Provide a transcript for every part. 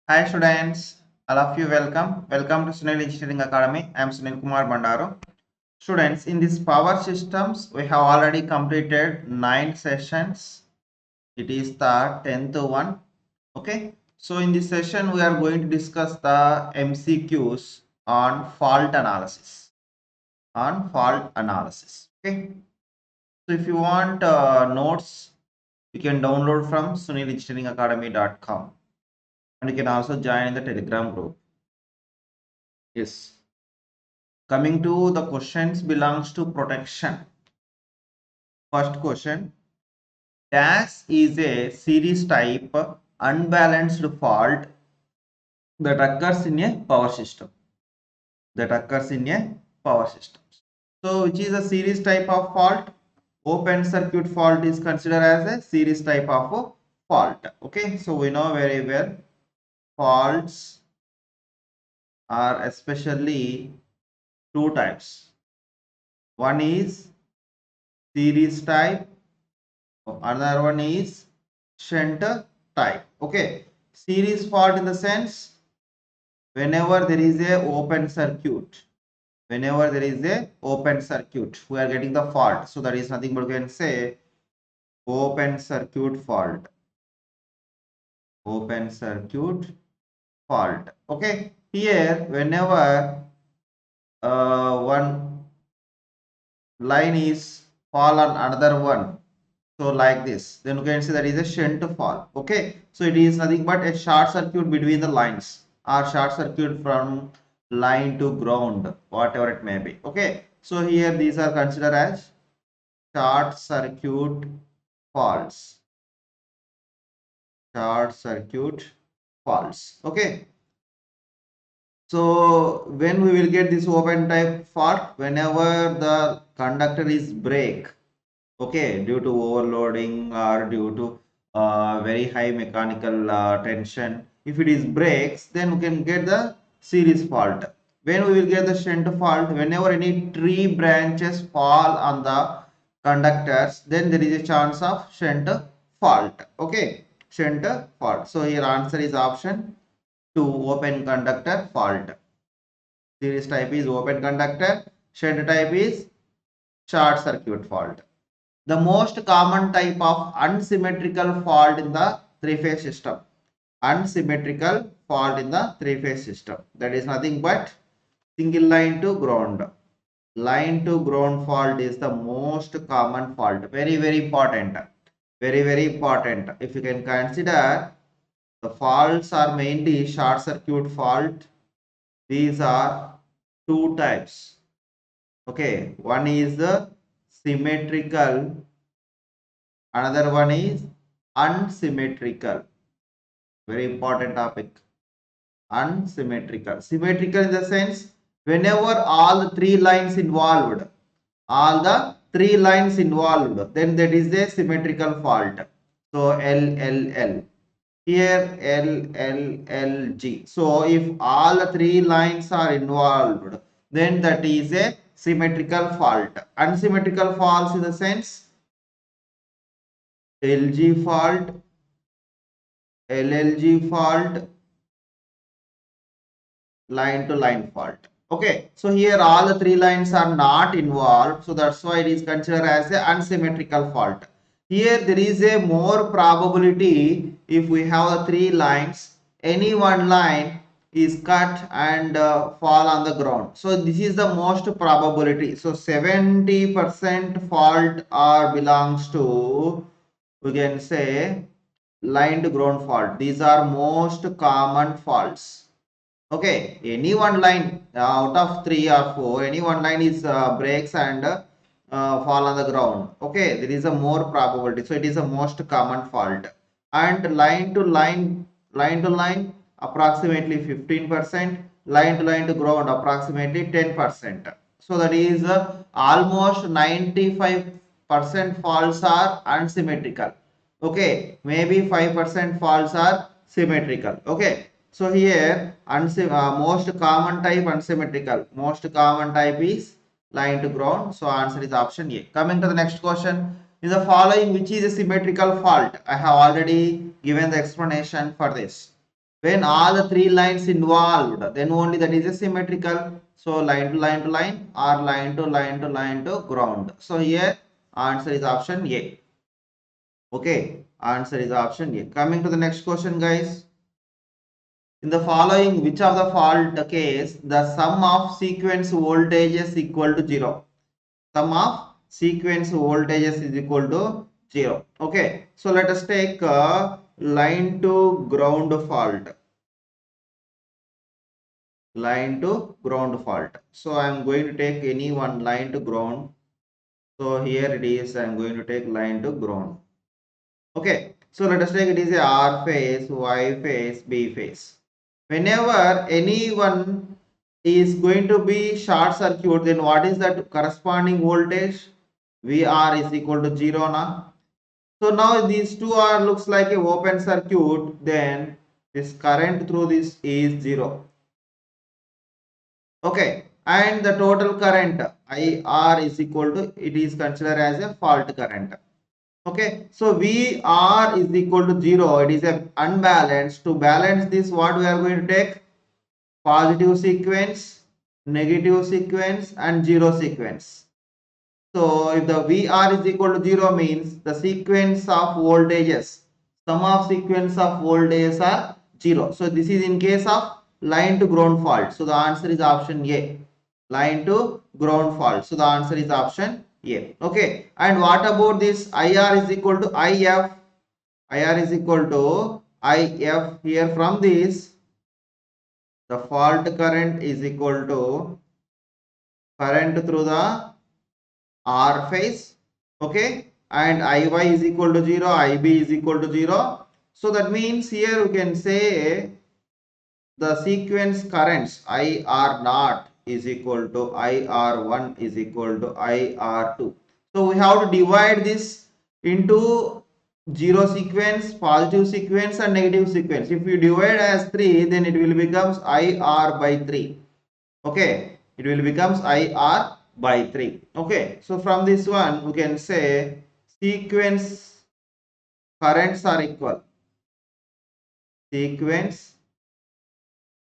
Hi students, all of you welcome. Welcome to Sunil Engineering Academy. I am Sunil Kumar Bandaro. Students, in this power systems, we have already completed 9 sessions. It is the 10th one. Okay. So in this session, we are going to discuss the MCQs on fault analysis. On fault analysis. Okay. So if you want notes, you can download from sunilengineeringacademy.com and you can also join in the Telegram group. Yes. Coming to the questions belongs to protection. First question. Dash is a series type unbalanced fault that occurs in a power system. So which is a series type of fault? Open circuit fault is considered as a series type of fault. Okay. So we know very well faults are especially two types. One is series type, another one is shunt type. Okay, series fault in the sense whenever there is a open circuit, we are getting the fault. So that is nothing but we can say open circuit fault. Okay, here whenever one line is fall on another one, so like this, then you can see that is a shunt fault. Okay, so it is nothing but a short circuit between the lines or short circuit from line to ground, whatever it may be. Okay, so here these are considered as short circuit faults. Okay, so when we will get this open type fault, whenever the conductor is break, okay, due to overloading or due to very high mechanical tension, if it is breaks, then we can get the series fault. When we will get the shunt fault, whenever any tree branches fall on the conductors, then there is a chance of shunt fault. Okay, shunt fault. So here answer is option 2, open conductor fault. Series type is open conductor, shunt type is short circuit fault. The most common type of unsymmetrical fault in the three-phase system. Unsymmetrical fault in the three-phase system. That is nothing but single line to ground. Line to ground fault is the most common fault. Very, very important. Very, very important. If you can consider, the faults are mainly short circuit fault. These are two types. Okay, one is the symmetrical, another one is unsymmetrical. Very important topic. Unsymmetrical. Symmetrical in the sense whenever all the three lines involved, then that is a symmetrical fault. So L. Here L. So if all the three lines are involved, then that is a symmetrical fault. Unsymmetrical faults in the sense LG fault, LLG fault, line to line fault. Okay, so here all the three lines are not involved, so that's why it is considered as a unsymmetrical fault. Here there is a more probability if we have the three lines, any one line is cut and fall on the ground. So this is the most probability. So 70% fault or belongs to, we can say, line to ground fault. These are most common faults. Okay, any one line out of 3 or 4, any one line is breaks and fall on the ground. Okay, there is a more probability. So it is a most common fault. And line to line, approximately 15%. Line to ground, approximately 10%. So that is almost 95% faults are unsymmetrical. Okay, maybe 5% faults are symmetrical. Okay, so here most common type unsymmetrical. Most common type is line to ground. So answer is option A. Coming to the next question. In the following, which is a symmetrical fault? I have already given the explanation for this. When all the three lines involved, then only that is a symmetrical. So line to line to line, or line to line to line to ground. So here answer is option A. Okay, answer is option A. Coming to the next question, guys. In the following, which of the fault case the sum of sequence voltages equal to 0? Sum of sequence voltages is equal to 0. Okay, so let us take line to ground fault. Line to ground fault. So I am going to take any one line to ground. So here it is, I am going to take line to ground. Okay, so let us take it is a R phase, Y phase, B phase. Whenever anyone is going to be short circuit, then what is that corresponding voltage? VR is equal to 0 now. So now these two are looks like a open circuit, then this current through this is 0. Okay, and the total current IR is equal to, it is considered as a fault current. Okay, so VR is equal to 0. It is a unbalanced. To balance this, what we are going to take? Positive sequence, negative sequence, and 0 sequence. So if the VR is equal to 0 means the sequence of voltages, sum of sequence of voltages are 0. So this is in case of line to ground fault. So the answer is option A. Line to ground fault. So the answer is option A. Okay. And what about this IR is equal to IF? IR is equal to IF. Here from this, the fault current is equal to current through the R phase. Okay. And IY is equal to 0. IB is equal to 0. So that means here we can say the sequence currents IR naught is equal to IR1 is equal to IR2. So we have to divide this into 0 sequence, positive sequence and negative sequence. If you divide as 3, then it will becomes IR by 3. Okay, it will becomes IR by 3. Okay, so from this one we can say sequence currents are equal. Sequence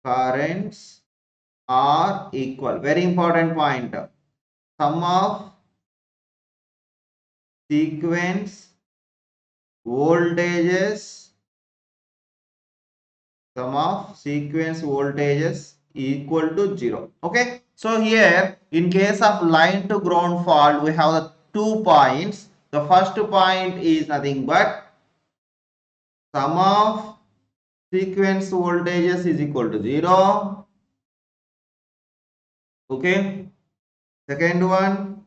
currents are equal. Very important point. Sum of sequence voltages, sum of sequence voltages equal to 0. Okay. So here in case of line to ground fault, we have the 2 points. The first point is nothing but sum of sequence voltages is equal to 0. Okay. Second one,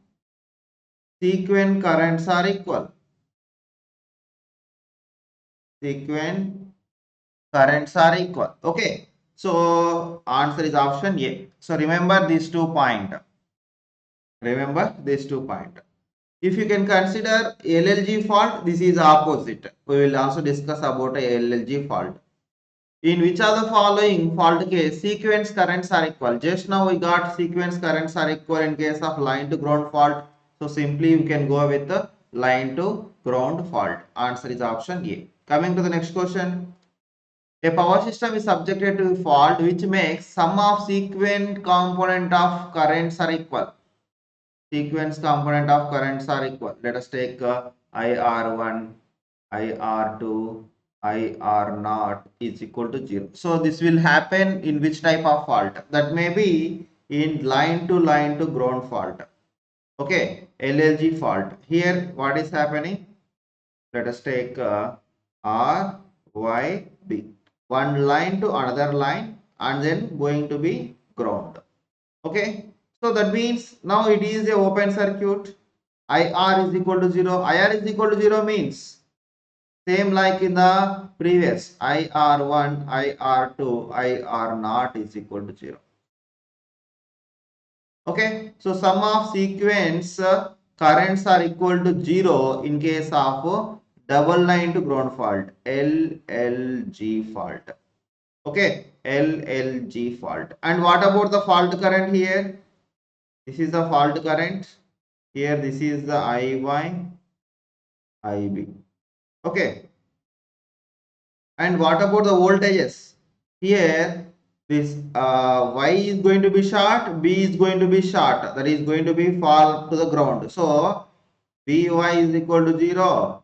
sequence currents are equal. Sequence currents are equal. Okay. So answer is option A. So remember these 2 points. Remember these 2 points. If you can consider LLG fault, this is opposite. We will also discuss about a LLG fault. In which of the following fault case sequence currents are equal? Just now we got sequence currents are equal in case of line to ground fault. So simply we can go with the line to ground fault. Answer is option A. Coming to the next question. A power system is subjected to fault which makes sum of sequence component of currents are equal. Sequence component of currents are equal. Let us take IR1, IR2, IR0 is equal to 0. So this will happen in which type of fault? That may be in line to ground fault. Okay, LLG fault. Here what is happening? Let us take R, Y, B. One line to another line and then going to be ground. Okay, so that means now it is a open circuit. IR is equal to 0. IR is equal to 0 means same like in the previous IR1, IR2, IR0 is equal to 0. Okay, so sum of sequence currents are equal to 0 in case of double line to ground fault, LLG fault. Okay, LLG fault. And what about the fault current here? This is the fault current. Here this is the IY, IB. Okay. And what about the voltages? here this y is going to be short, b is going to be short, that is going to be fall to the ground. So Vy is equal to 0,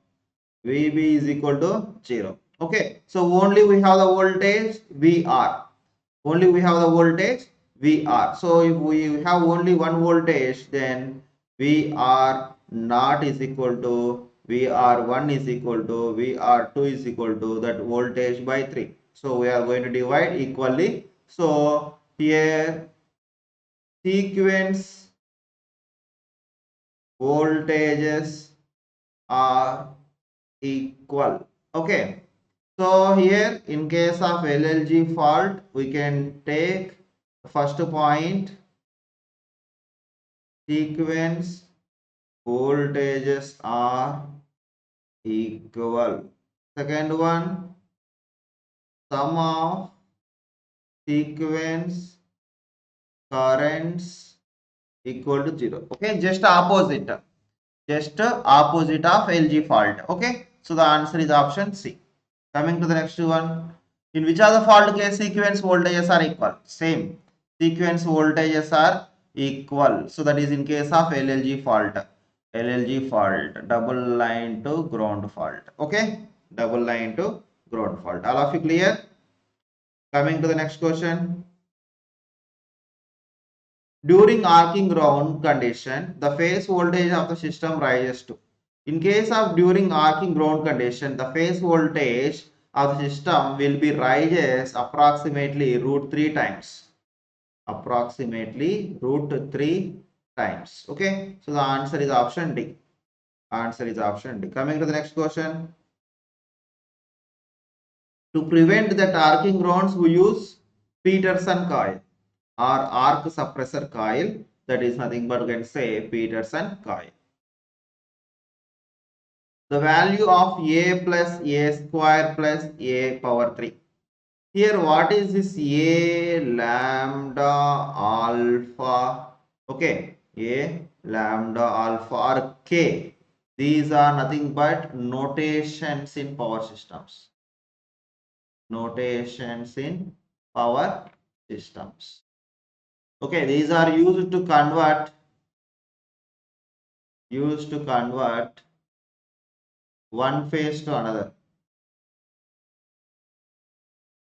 Vb is equal to 0. Okay, so only we have the voltage Vr. Only we have the voltage Vr. So if we have only one voltage, then Vr naught is equal to Vr1 is equal to Vr2 is equal to that voltage by 3. So we are going to divide equally. So here sequence voltages are equal. Okay, so here in case of LLG fault, we can take first point, sequence voltages are equal. Second one, sum of sequence currents equal to 0. Okay, just opposite of LG fault. Okay, so the answer is option C. Coming to the next one, in which of the fault case sequence voltages are equal? Same, sequence voltages are equal. So that is in case of LLG fault. LLG fault, double line to ground fault. Okay, double line to ground fault. All of you clear? Coming to the next question. During arcing ground condition, the phase voltage of the system rises to. In case of during arcing ground condition, the phase voltage of the system will be rises approximately root 3 times. Approximately root 3 times. Okay, so the answer is option D. Answer is option D. Coming to the next question. To prevent that arcing grounds, we use Peterson coil or arc suppressor coil, that is nothing but we can say Peterson coil. The value of a plus a square plus a power 3. Here what is this a lambda alpha? Okay, a lambda alpha or k. These are nothing but notations in power systems. Notations in power systems. Okay, these are used to convert one phase to another.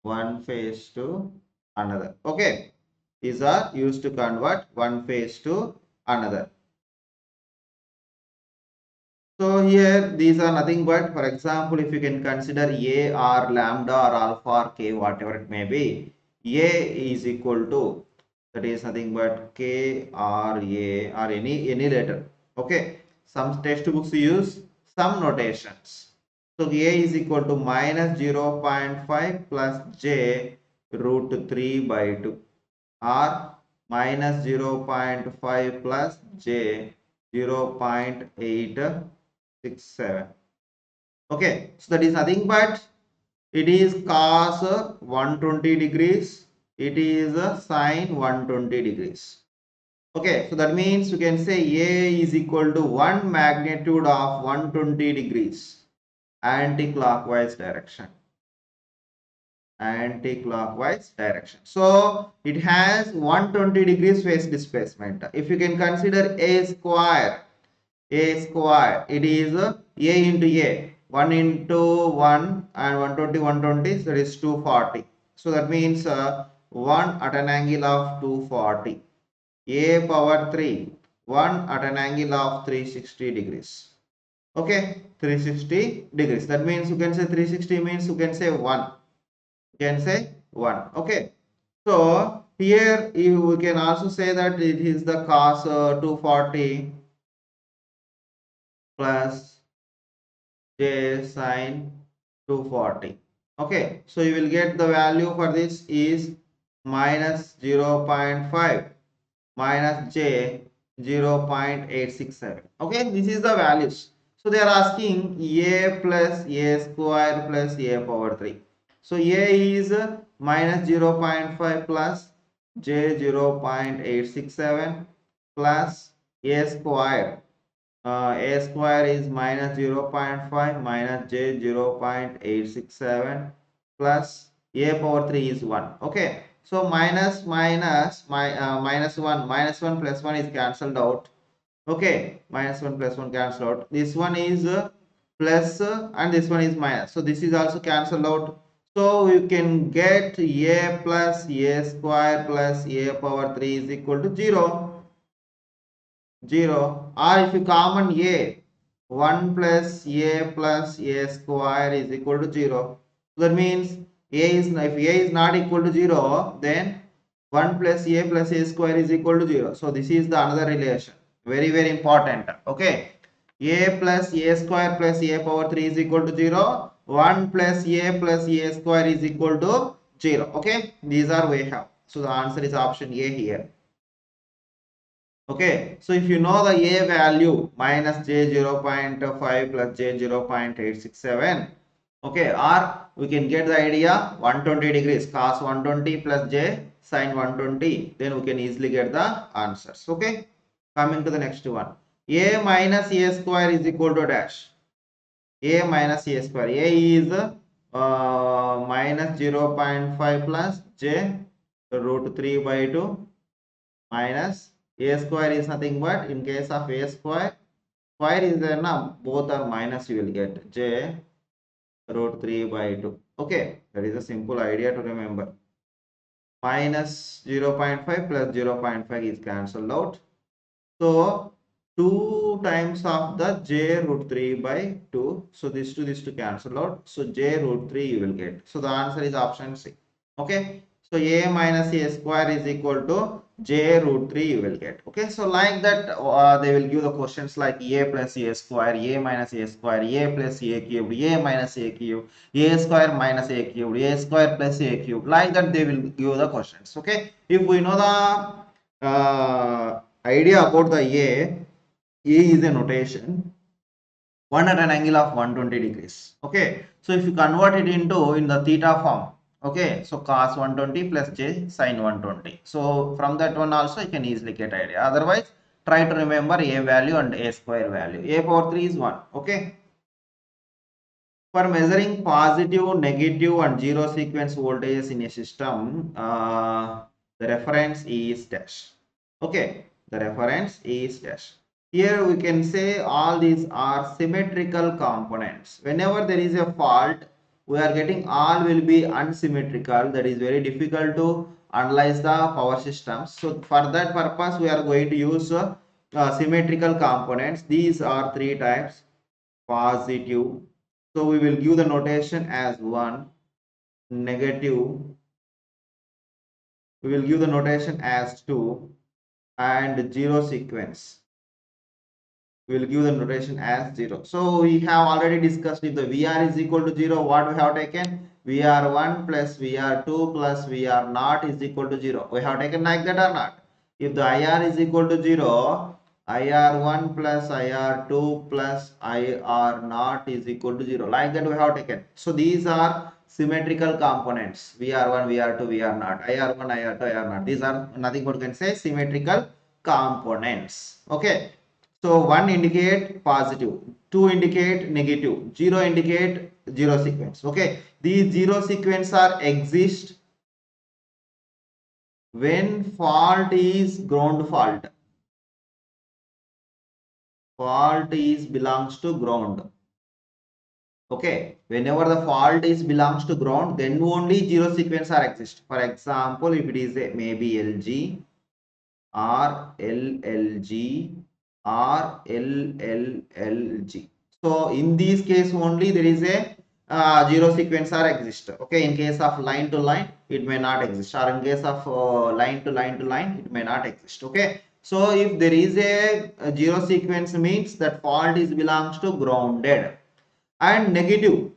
One phase to another. Okay, these are used to convert one phase to another. So here these are nothing but, for example, if you can consider a or lambda or alpha or k, whatever it may be, a is equal to, that is nothing but k or a or any letter. Okay, some textbooks use some notations. So a is equal to minus 0.5 plus j root 3 by 2 or minus 0.5 plus j 0.867. Okay, so that is nothing but it is cos 120 degrees, it is sine 120 degrees. Okay, so that means you can say A is equal to 1 magnitude of 120 degrees anti-clockwise direction. Anti-clockwise direction. So it has 120 degrees phase displacement. If you can consider a square, it is a into a. 1 into 1 and 120, 120, that is 240. So that means 1 at an angle of 240. A power 3, 1 at an angle of 360 degrees. Okay, 360 degrees. That means you can say 360 means you can say 1. You can say 1. Okay. So here you can also say that it is the cos 240 plus j sine 240. Okay. So you will get the value for this is minus 0.5 minus j 0.867. Okay, this is the values. So they are asking a plus a square plus a power 3. So a is minus 0.5 plus j 0.867 plus a square. A square is minus 0.5 minus j 0.867 plus a power 3 is 1. Okay, so minus 1, minus 1 plus 1 is cancelled out. Okay, minus 1 plus 1 cancelled out. This one is plus and this one is minus, so this is also cancelled out. So you can get a plus a square plus a power 3 is equal to 0. Or if you common a, 1 plus a square is equal to 0. So that means if a is not equal to 0, then 1 plus a square is equal to 0. So this is the another relation, very very important. Okay, a plus a square plus a power 3 is equal to 0. 1 plus a square is equal to 0. Okay, these are we have. So the answer is option A here. Okay, so if you know the a value minus j 0.5 plus j 0.867, okay, or we can get the idea 120 degrees cos 120 plus j sin 120, then we can easily get the answers. Okay, coming to the next one, a minus a square is equal to dash. A minus a square, a is minus 0.5 plus j root 3 by 2 minus a square is nothing but, in case of a square, square is there now, both are minus, you will get j root 3 by 2. Okay, that is a simple idea to remember. Minus 0.5 plus 0.5 is cancelled out. So 2 times of the j root 3 by 2. So this to cancel out. So j root 3 you will get. So the answer is option C. Okay. So a minus a square is equal to j root 3 you will get. Okay. So like that they will give the questions like a plus a square, a minus a square, a plus a cubed, a minus a cubed, a square minus a cubed, a square plus a cubed. Like that they will give the questions. Okay. If we know the idea about the a is a notation 1 at an angle of 120 degrees. Okay, so if you convert it into in the theta form, okay, so cos 120 plus j sin 120. So from that one also you can easily get idea. Otherwise, try to remember a value and a square value. A power 3 is 1. Okay. For measuring positive, negative and zero sequence voltages in a system, the reference is dash. Okay, the reference is dash. Here we can say all these are symmetrical components. Whenever there is a fault, we are getting all will be unsymmetrical. That is very difficult to analyze the power systems. So for that purpose, we are going to use symmetrical components. These are three types: positive. So we will give the notation as 1, negative. We will give the notation as 2, and zero sequence. We will give the notation as 0. So we have already discussed, if the VR is equal to 0, what we have taken? VR1 plus VR2 plus VR0 is equal to 0. We have taken like that or not? If the IR is equal to 0, IR1 plus IR2 plus IR0 is equal to 0. Like that we have taken. So these are symmetrical components. VR1, VR2, VR0, IR1, IR2, IR0. These are nothing but, you can say, symmetrical components. Okay. So 1 indicate positive, 2 indicate negative, 0 indicate zero sequence. Okay, these zero sequence are exist when fault is ground fault. Fault is belongs to ground. Okay, whenever the fault is belongs to ground, then only zero sequence are exist. For example, if it is a maybe LG or LLG or LLLG. So in this case only there is a zero sequence are exist. Okay, in case of line to line it may not exist, or in case of line to line to line it may not exist. Okay, so if there is a zero sequence, means that fault is belongs to grounded. And negative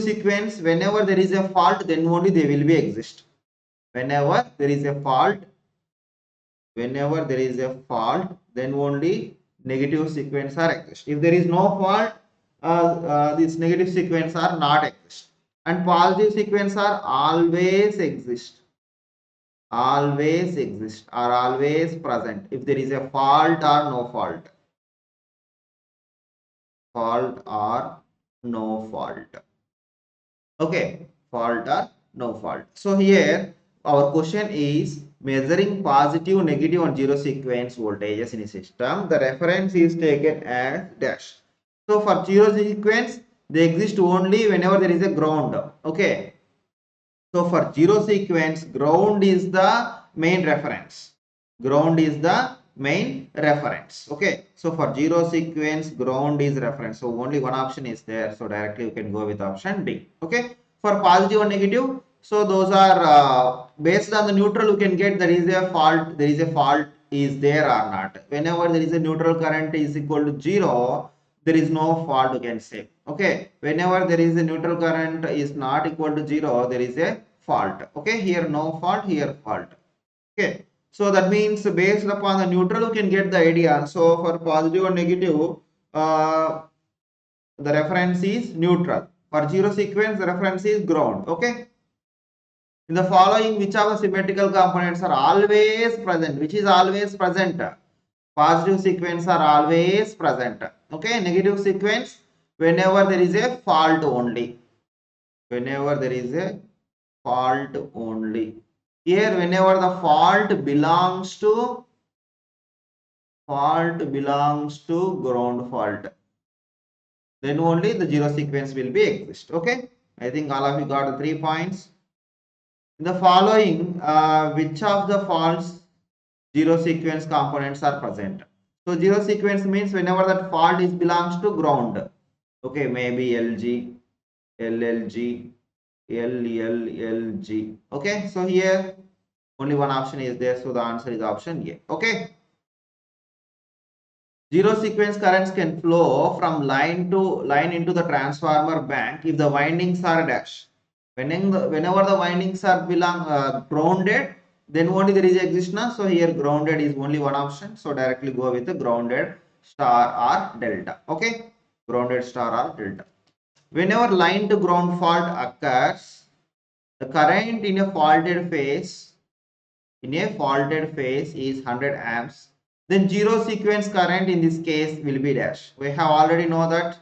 sequence, whenever there is a fault, then only they will be exist. Whenever there is a fault, then only negative sequence are exist. If there is no fault, these negative sequence are not exist, and positive sequence are always exist, are always present if there is a fault or no fault. Okay, fault or no fault. So here our question is measuring positive, negative and zero sequence voltages in a system. The reference is taken as dash. So for zero sequence, they exist only whenever there is a ground. Okay. So for zero sequence, ground is the main reference. Ground is the main reference. Okay. So for zero sequence, ground is reference. So only one option is there. So directly you can go with option D. Okay. For positive and negative, so those are based on the neutral. You can get there is a fault. There is a fault is there or not. Whenever there is a neutral current is equal to 0, there is no fault, you can say. Okay, whenever there is a neutral current is not equal to 0, there is a fault. Okay, here no fault, here fault. Okay, so that means based upon the neutral you can get the idea. So for positive and negative, the reference is neutral. For zero sequence, the reference is ground. Okay, in the following, which of the symmetrical components are always present? Which is always present? Positive sequence are always present. Okay, negative sequence whenever there is a fault only. Whenever there is a fault only. Here, whenever the fault belongs to ground fault, then only the zero sequence will be exist. Okay, I think all of you got the 3 points. In the following, which of the faults zero sequence components are present? So zero sequence means whenever that fault is belongs to ground. Okay, maybe LG, LLG, LLLG. Okay, so here only one option is there, so the answer is option A. Okay. Zero sequence currents can flow from line to line into the transformer bank if the windings are dash. Whenever the windings are grounded, then only there is existence. So here grounded is only one option. So directly go with the grounded star or delta. Okay, grounded star or delta. Whenever line to ground fault occurs, the current in a faulted phase is 100 amps. Then zero sequence current in this case will be dash. We have already know that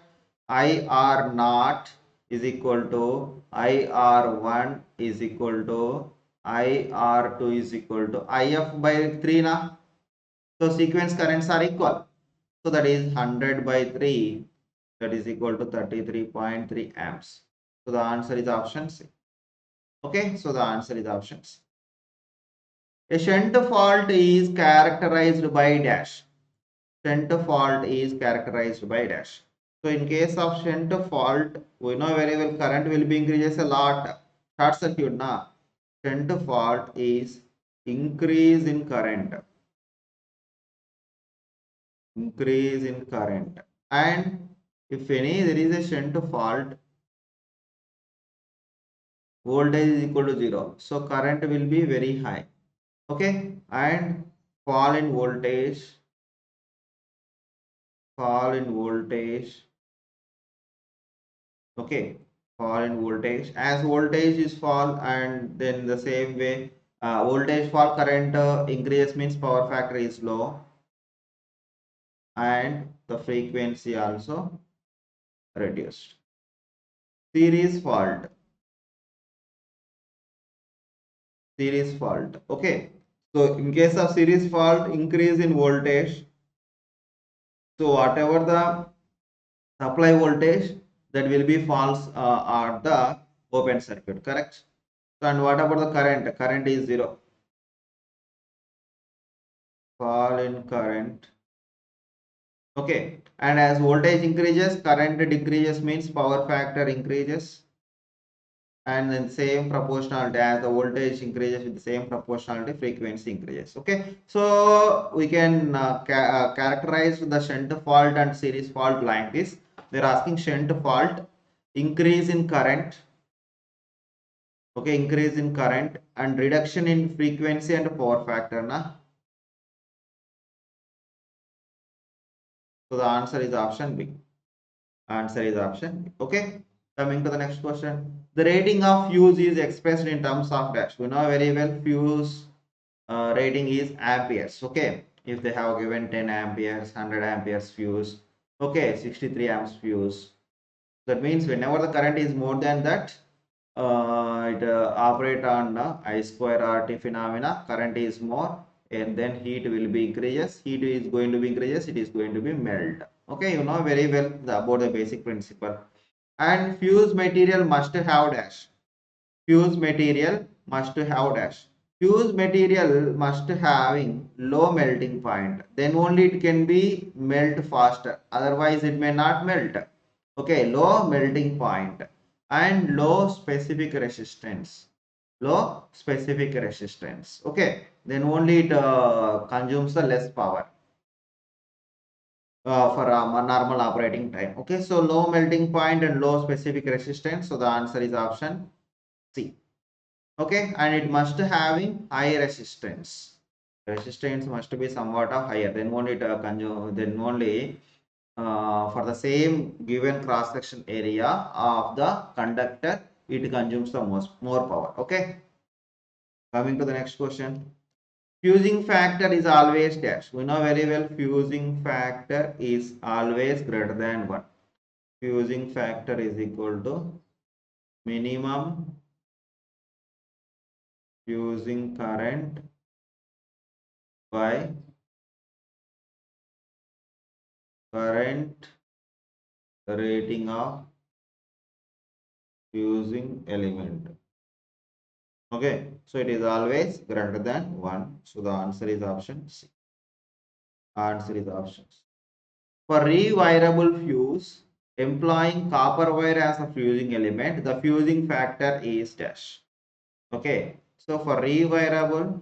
IR naught is equal to IR1 is equal to IR2 is equal to IF by 3 na. So sequence currents are equal. So that is 100 by 3, that is equal to 33.3 amps. So the answer is option C. Okay, so the answer is option C. A shunt fault is characterized by dash. Shunt fault is characterized by dash. So in case of shunt fault, we know very well current will be increases a lot. Short circuit na. Shunt fault is increase in current. Increase in current. And if any there is a shunt fault, voltage is equal to 0. So current will be very high. Okay, and fall in voltage okay, fall in voltage as voltage is fall, and then the same way voltage fall, current increase means power factor is low and the frequency also reduced. Series fault, okay. So in case of series fault, increase in voltage, so whatever the supply voltage, that will be false at the open circuit, correct? So, and what about the current? Current is 0. Fall in current. Okay, and as voltage increases, current decreases means power factor increases, and then same proportionality as the voltage increases with the same proportionality, frequency increases. Okay, so we can characterize the shunt fault and series fault like this. They're asking shunt fault, increase in current, okay, increase in current and reduction in frequency and power factor na. So the answer is option B. Answer is option B. Okay, coming to the next question. The rating of fuse is expressed in terms of dash. We know very well fuse rating is amperes. Okay, if they have given 10 amperes, 100 amperes fuse, okay, 63 amps fuse, that means whenever the current is more than that, it operate on I square RT phenomena. Current is more, and then heat will be increases. Heat is going to be increases. It is going to be melt. Okay, you know very well about the basic principle. And fuse material must have dash. Fuse material must have dash. Fuse material must having low melting point. Then only it can be melt faster. Otherwise, it may not melt. Okay, low melting point and low specific resistance. Low specific resistance. Okay, then only it consumes the less power for a normal operating time. Okay, so low melting point and low specific resistance. So the answer is option C. Okay, and it must having high resistance must be somewhat of higher, then only it consume, then only for the same given cross section area of the conductor it consumes the more power. Okay, coming to the next question. Fusing factor is always dash. We know very well fusing factor is always greater than 1. Fusing factor is equal to minimum fusing current by current rating of fusing element. Okay, so it is always greater than 1. So the answer is option C. Answer is option C. For rewirable fuse, employing copper wire as a fusing element, the fusing factor is dash. Okay, so for rewirable,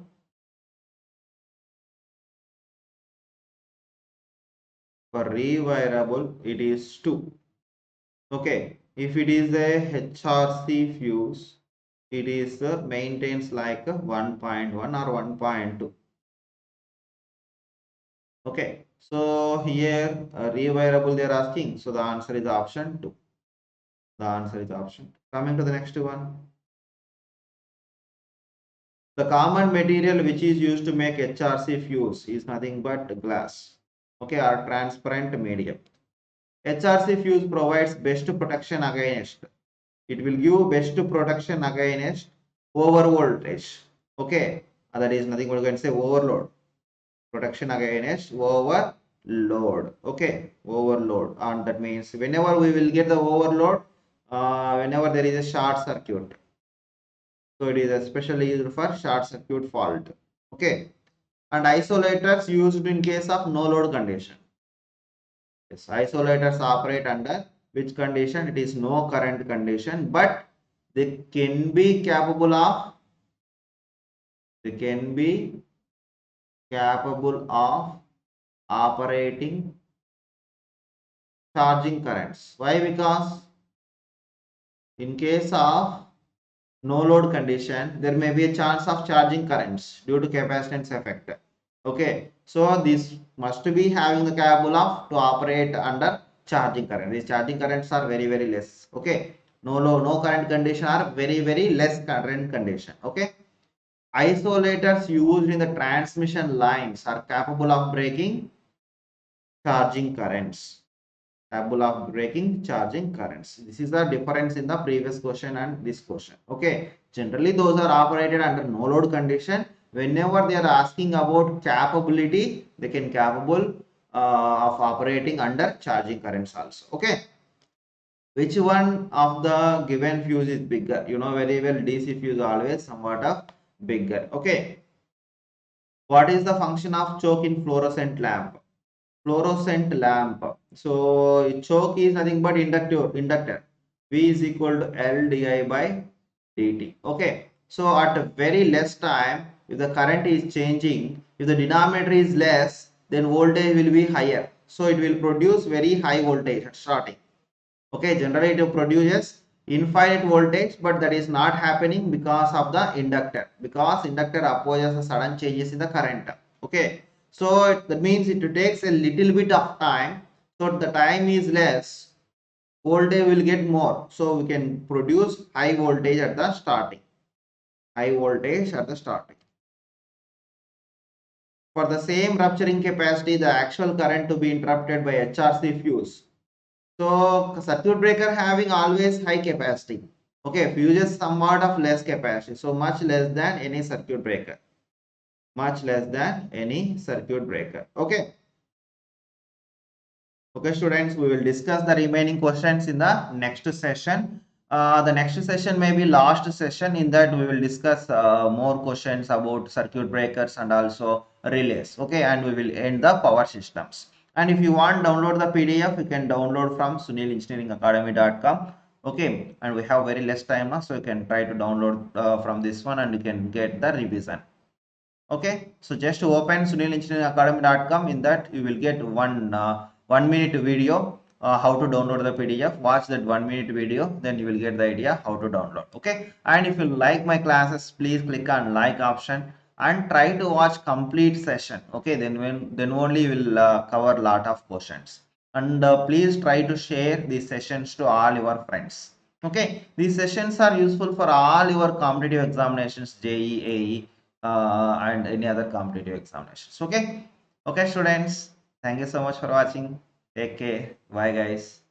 it is 2. Okay, if it is a HRC fuse, it is maintains like 1.1 or 1.2. Okay, so here rewirable they are asking, so the answer is option 2. The answer is option 2. Coming to the next one. The common material which is used to make HRC fuse is nothing but glass. Okay, or transparent medium. HRC fuse provides best protection against. It will give best protection against over voltage. Okay, that is nothing but we can say overload. Protection against overload. Okay, overload, and that means whenever we will get the overload, whenever there is a short circuit, so it is especially used for short circuit fault. Okay, and isolators used in case of no load condition. Yes, isolators operate under which condition? It is no current condition, but they can be capable of operating charging currents. Why? Because in case of no load condition, there may be a chance of charging currents due to capacitance effect. Okay, so this must be having the capable of to operate under charging current. These charging currents are very less. Okay, no current condition are very less current condition. Okay, isolators used in the transmission lines are capable of breaking charging currents. Capable of breaking charging currents. This is the difference in the previous question and this question. Okay, generally those are operated under no load condition. Whenever they are asking about capability, they can capable of operating under charging currents also. Okay, which one of the given fuse is bigger? You know very well DC fuse always somewhat of bigger. Okay, what is the function of choke in fluorescent lamp? Fluorescent lamp. So choke is nothing but inductor. V is equal to L di by dt. Okay. So at very less time, if the current is changing, if the denominator is less, then voltage will be higher. So it will produce very high voltage at starting. Okay, generally it produces infinite voltage, but that is not happening because of the inductor. Because inductor opposes the sudden changes in the current. Okay, so that means it takes a little bit of time. So the time is less, voltage will get more. So we can produce high voltage at the starting. High voltage at the starting. For the same rupturing capacity, the actual current to be interrupted by HRC fuse. So circuit breaker having always high capacity. Okay, fuses somewhat of less capacity, so much less than any circuit breaker, much less than any circuit breaker. Okay. Okay, students, we will discuss the remaining questions in the next session. The next session may be last session. In that, we will discuss more questions about circuit breakers and also relays. Okay, and we will end the power systems. And if you want download the PDF, you can download from sunelengineeringacademy.com. Okay, and we have very less time now, so you can try to download from this one and you can get the revision. Okay, so just open sunelengineeringacademy.com. In that you will get one 1 minute video how to download the PDF. Watch that 1 minute video, then you will get the idea how to download. Okay, and if you like my classes, please click on like option and try to watch complete session. Okay, then only you will cover lot of questions. And please try to share these sessions to all your friends. Okay, these sessions are useful for all your competitive examinations, JEE, and any other competitive examinations. Okay, okay, students, thank you so much for watching. Take care. Bye, guys.